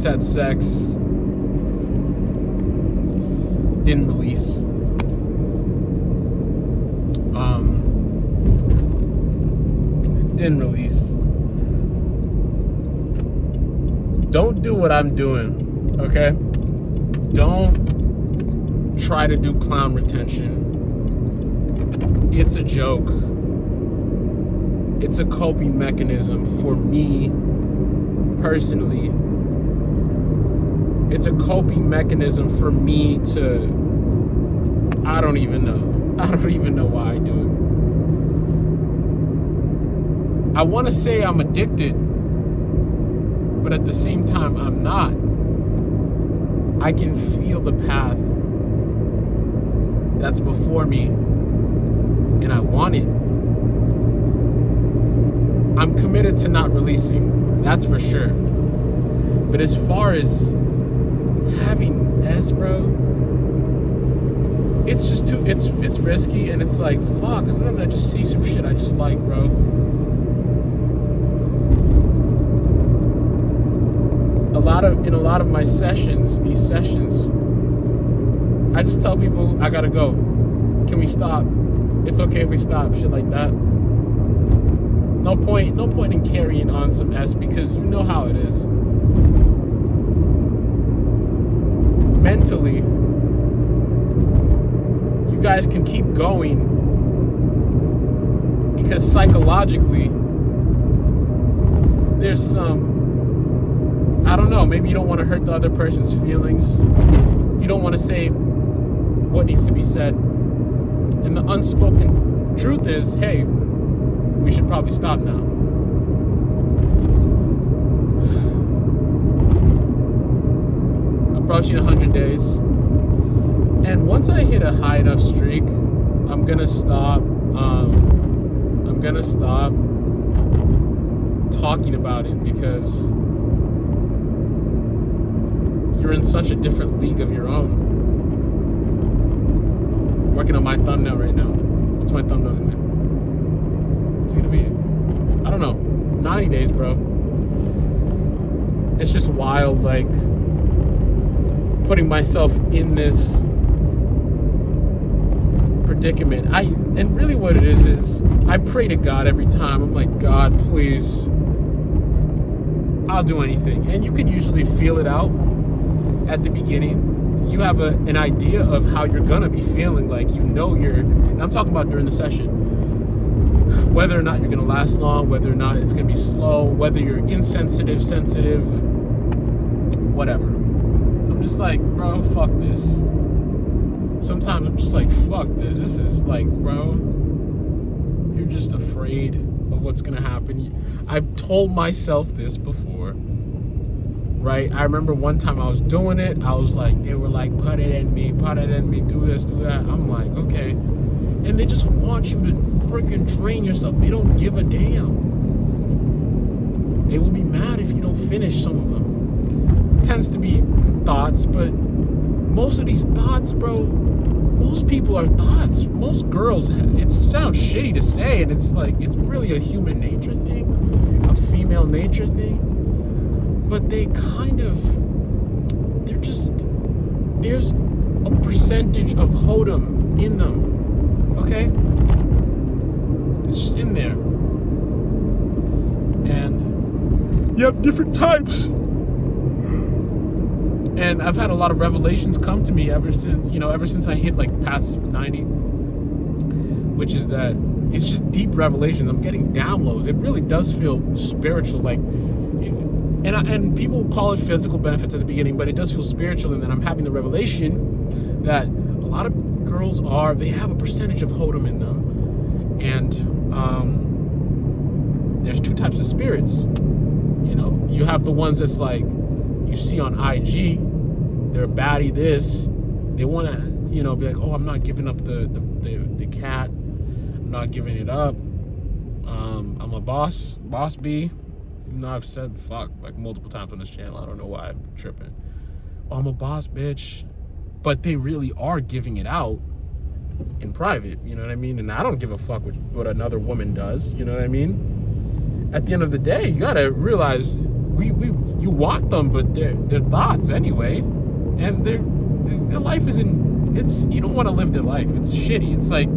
had sex. Didn't release. Didn't release. Don't do what I'm doing, okay? Don't try to do clown retention. It's a joke. It's a coping mechanism for me personally. It's a coping mechanism for me to, I don't even know why I do it. I want to say I'm addicted, but at the same time, I'm not. I can feel the path that's before me, and I want it. I'm committed to not releasing, that's for sure. But as far as having S, bro, it's just too, it's risky, and it's like, fuck, sometimes I just see some shit I just like, bro. In a lot of my sessions, these sessions, I just tell people I gotta go. Can we stop? It's okay if we stop, shit like that. No point in carrying on some S, because you know how it is. Mentally, you guys can keep going because psychologically, there's some, I don't know, maybe you don't want to hurt the other person's feelings. You don't want to say what needs to be said. And the unspoken truth is, hey, we should probably stop now. Approaching 100 days. And once I hit a high enough streak, I'm gonna stop talking about it, because you're in such a different league of your own. Working on my thumbnail right now. What's my thumbnail gonna be? It's gonna be, I don't know, 90 days, bro. It's just wild, like, putting myself in this predicament. And really what it is I pray to God every time. I'm like, God, please, I'll do anything. And you can usually feel it out at the beginning. You have an idea of how you're gonna be feeling, like, you know, and I'm talking about during the session, whether or not you're gonna last long, whether or not it's gonna be slow, whether you're insensitive, sensitive, whatever. I'm just like, bro, fuck this. Sometimes I'm just like, fuck this. This is like, bro, you're just afraid of what's gonna happen. I've told myself this before, right? I remember one time I was doing it. I was like, they were like, put it in me, do this, do that. I'm like, okay. And they just want you to freaking train yourself. They don't give a damn. They will be mad if you don't finish some of them. It tends to be thoughts, but most of these thoughts, bro, most people are thoughts. Most girls, it sounds shitty to say, and it's like, it's really a human nature thing, a female nature thing. But they kind of, there's a percentage of Hodom in them, okay? It's just in there. And you have different types. And I've had a lot of revelations come to me ever since I hit like past 90, which is that it's just deep revelations. I'm getting downloads. It really does feel spiritual, like, and people call it physical benefits at the beginning, but it does feel spiritual. And then I'm having the revelation that a lot of girls they have a percentage of Hodom in them. And there's two types of spirits. You know, you have the ones that's like, you see on IG, they're baddie this. They want to, be like, oh, I'm not giving up the cat. I'm not giving it up. I'm a boss B. Even though I've said fuck like multiple times on this channel. I don't know why I'm tripping. Oh, I'm a boss bitch. But they really are giving it out in private, you know what I mean? And I don't give a fuck what another woman does, you know what I mean? At the end of the day, you gotta realize you want them, but they're thoughts anyway, and their life isn't. You don't want to live their life. It's shitty. It's like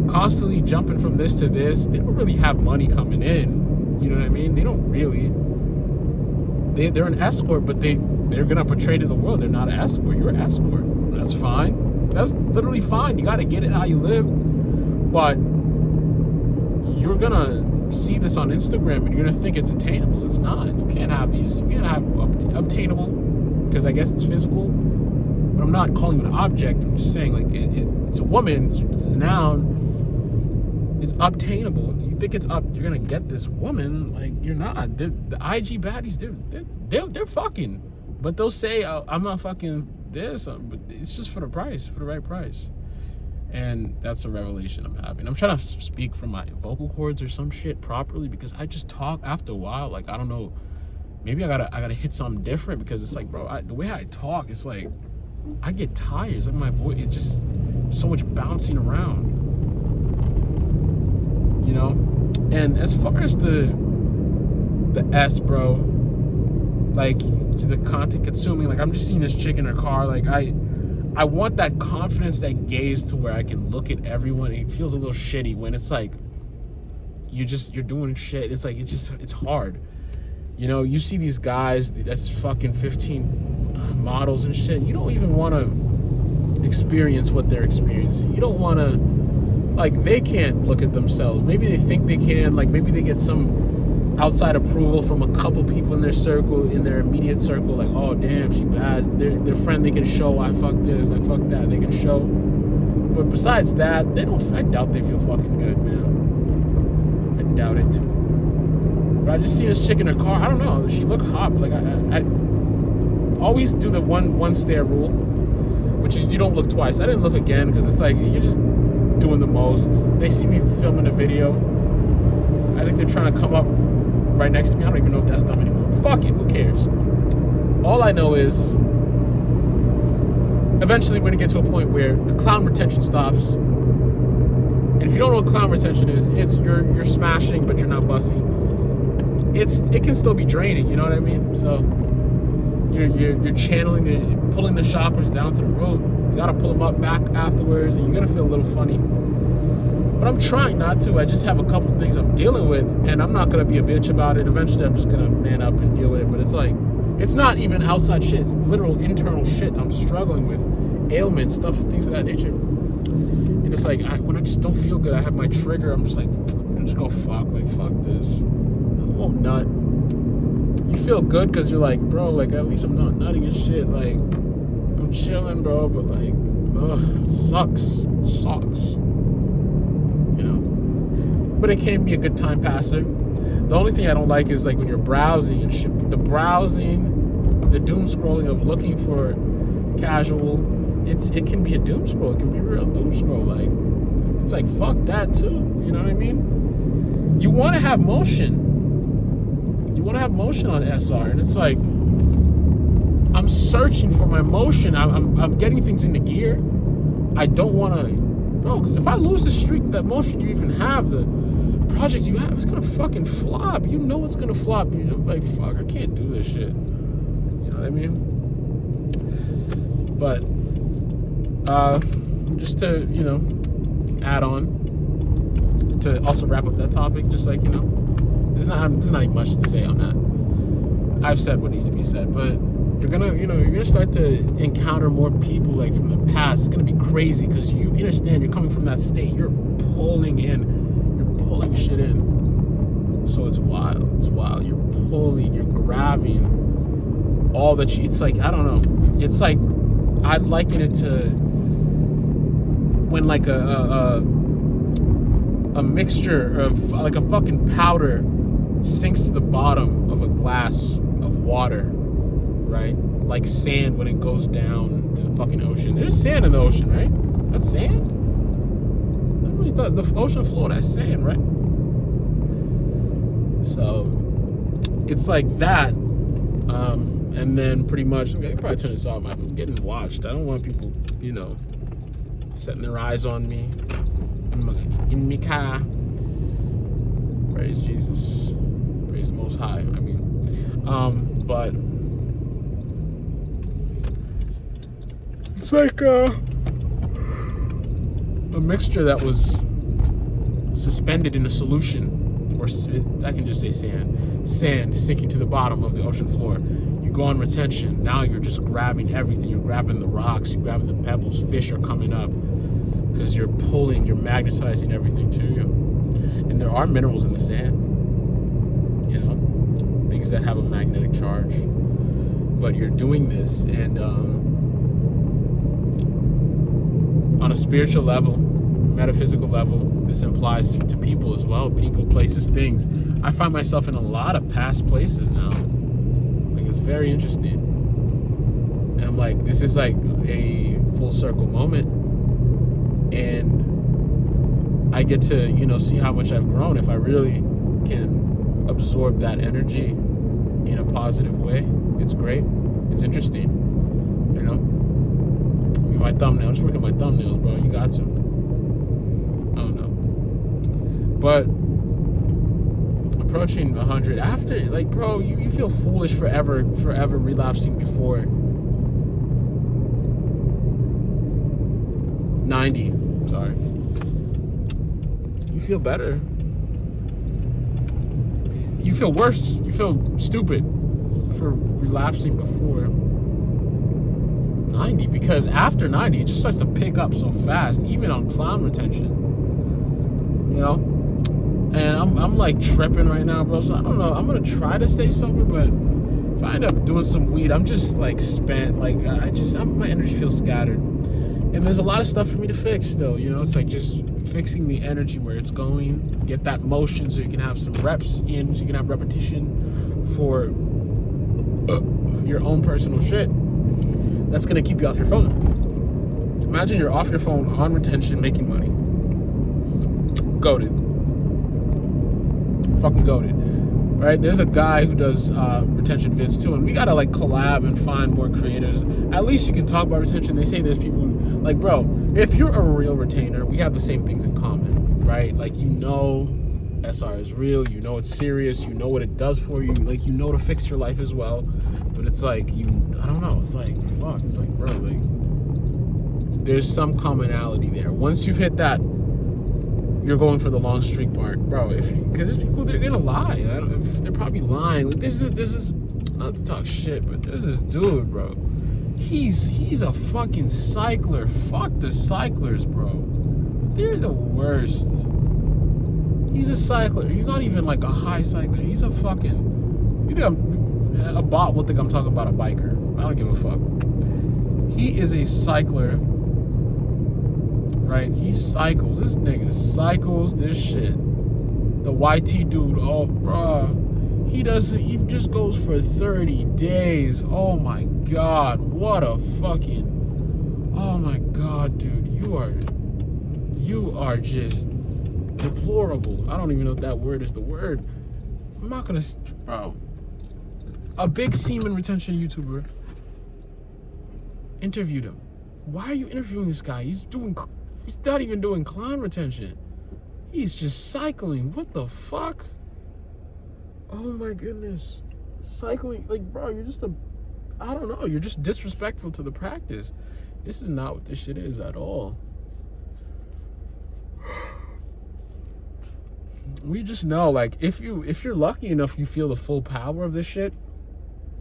constantly jumping from this to this. They don't really have money coming in. You know what I mean? They don't really. They're an escort, but they're gonna portray to the world they're not an escort. You're an escort. That's fine. That's literally fine. You gotta get it how you live, but you're gonna see this on Instagram and you're gonna think it's attainable. It's not. You can't have these. You can't have obtainable, because I guess it's physical. But I'm not calling it an object. I'm just saying, like, it's a woman. It's a noun. It's obtainable. You think it's up? You're gonna get this woman? Like, you're not. The IG baddies, they're fucking. But they'll say, oh, I'm not fucking this. But it's just for the price, for the right price. And that's a revelation I'm having. I'm trying to speak from my vocal cords or some shit properly, because I just talk after a while. Like, I don't know. Maybe I gotta hit something different, because it's like, bro, the way I talk, it's like I get tired. It's like my voice, it's just so much bouncing around, you know. And as far as the S, bro, like the content consuming, like I'm just seeing this chick in her car. Like I want that confidence, that gaze, to where I can look at everyone. It feels a little shitty when it's like you're doing shit. It's like it's hard. You know, you see these guys that's fucking 15 models and shit. You don't even want to experience what they're experiencing. You don't want to, like, they can't look at themselves. Maybe they think they can. Like, maybe they get some outside approval from a couple people in their circle, in their immediate circle. Like, oh damn, she bad. Their friend, they can show, I fuck this, I fuck that. They can show. But besides that, they don't. I doubt they feel fucking good, man. I doubt it. But I just see this chick in her car. I don't know. She looked hot. But like I always do the one stare rule, which is you don't look twice. I didn't look again, because it's like you're just doing the most. They see me filming a video. I think they're trying to come up right next to me. I don't even know if that's dumb anymore. But fuck it. Who cares? All I know is eventually we're gonna get to a point where the clown retention stops. And if you don't know what clown retention is, it's you're smashing but you're not busting. It can still be draining, you know what I mean? So you're channeling, pulling the chakras down to the root. You gotta pull them up back afterwards, and you're gonna feel a little funny. But I'm trying not to. I just have a couple things I'm dealing with, and I'm not gonna be a bitch about it. Eventually, I'm just gonna man up and deal with it. But it's like, it's not even outside shit. It's literal internal shit I'm struggling with, ailments, stuff, things of that nature. And it's like when I just don't feel good, I have my trigger. I'm just like, I'm gonna just go fuck this. Oh, nut. You feel good because you're like, bro, like at least I'm not nutting and shit. Like, I'm chilling, bro, but like, ugh, it sucks. You know? But it can be a good time passer. The only thing I don't like is like when you're browsing and shit. The browsing, the doom scrolling of looking for casual, it can be a doom scroll. It can be a real doom scroll. Like, it's like, fuck that too. You know what I mean? You want to have motion. You want to have motion on SR, and it's like I'm searching for my motion. I'm getting things into gear. I don't want to, bro. If I lose the streak, that motion you even have, the project you have, it's gonna fucking flop. You know it's gonna flop. I'm like, fuck, I can't do this shit. You know what I mean? But just to add on to also wrap up that topic, just like there's not even much to say on that. I've said what needs to be said, but you're gonna start to encounter more people like from the past. It's gonna be crazy because you understand you're coming from that state. You're pulling shit in. So it's wild. You're pulling, you're grabbing all that. It's like, I don't know. It's like, I'd liken it to when like a mixture of like a fucking powder sinks to the bottom of a glass of water, right? Like sand when it goes down to the fucking ocean. There's sand in the ocean, right? That's sand? I really thought the ocean floor, that's sand, right? So it's like that. And then pretty much, I'm gonna probably turn this off. I'm getting watched. I don't want people, setting their eyes on me. In my car. Praise Jesus. Praise the Most High. but it's like a mixture that was suspended in a solution, or I can just say sand sinking to the bottom of the ocean floor. You go on retention. Now you're just grabbing everything. You're grabbing the rocks, you're grabbing the pebbles. Fish are coming up because you're magnetizing everything to you. And there are minerals in the sand, things that have a magnetic charge. But you're doing this, and on a spiritual level, metaphysical level, this implies to people as well. People, places, things. I find myself in a lot of past places now. Like, it's very interesting. And I'm like, this is like a full circle moment. And I get to, see how much I've grown if I really can absorb that energy in a positive way. It's great. It's interesting. My thumbnail. Just working my thumbnails, bro. You got to. I don't know. But approaching 100 after, like, bro, you feel foolish forever relapsing before 90. Sorry. You feel better. You feel worse. You feel stupid for relapsing before 90, because after 90 it just starts to pick up so fast, even on clown retention, and I'm like tripping right now, bro, so I don't know. I'm gonna try to stay sober, but if I end up doing some weed, I'm just like spent. Like, my energy feels scattered, and there's a lot of stuff for me to fix still. It's like just fixing the energy where it's going, get that motion so you can have some reps in, so you can have repetition for your own personal shit. That's going to keep you off your phone. Imagine you're off your phone on retention, making money. Goated. Fucking goated. Right? There's a guy who does retention vids too, and we got to like collab and find more creators. At least you can talk about retention. They say there's people who, like, bro, if you're a real retainer, we have the same things in common, right? Like, SR is real, it's serious, what it does for you, like, to fix your life as well. But it's like, I don't know, it's like, fuck, it's like, bro, like, there's some commonality there. Once you've hit that, you're going for the long streak mark, bro. Because there's people, they're gonna lie. They're probably lying. Like, this is not to talk shit, but there's this dude, bro. He's a fucking cycler. Fuck the cyclers, bro. They're the worst. He's a cycler. He's not even like a high cycler. He's a fucking. You think a bot will think I'm talking about a biker. I don't give a fuck. He is a cycler, right? He cycles. This nigga cycles this shit. The YT dude, oh, bro. He just goes for 30 days. Oh my God. What a fucking. Oh my God, dude. You are just deplorable. I don't even know if that word is the word. I'm not gonna, bro. A big semen retention YouTuber interviewed him. Why are you interviewing this guy? He's not even doing clown retention. He's just cycling. What the fuck? Oh my goodness. Cycling, like, bro, you're just I don't know, you're just disrespectful to the practice. This is not what this shit is at all. We just know, like, if you're lucky enough, you feel the full power of this shit,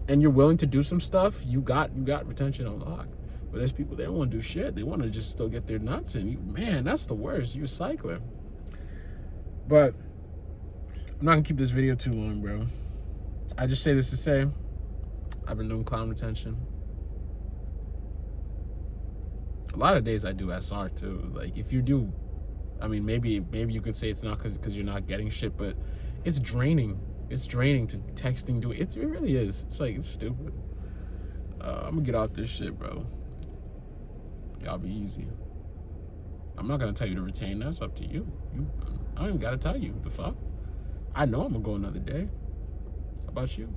and you're willing to do some stuff, you got retention on lock. But there's people, they don't want to do shit. They want to just still get their nuts in. Man, that's the worst. You're a cycler. But I'm not gonna keep this video too long, bro. I just say this to say, I've been doing clown retention. A lot of days I do SR too. Like, if you do, I mean, maybe you could say it's not because you're not getting shit, but it's draining. It's draining to texting, do it. It really is. It's like, it's stupid. I'm gonna get out this shit, bro. Y'all be easy. I'm not gonna tell you to retain. That's up to you. I don't even gotta tell you. The fuck? I know I'm gonna go another day. How about you?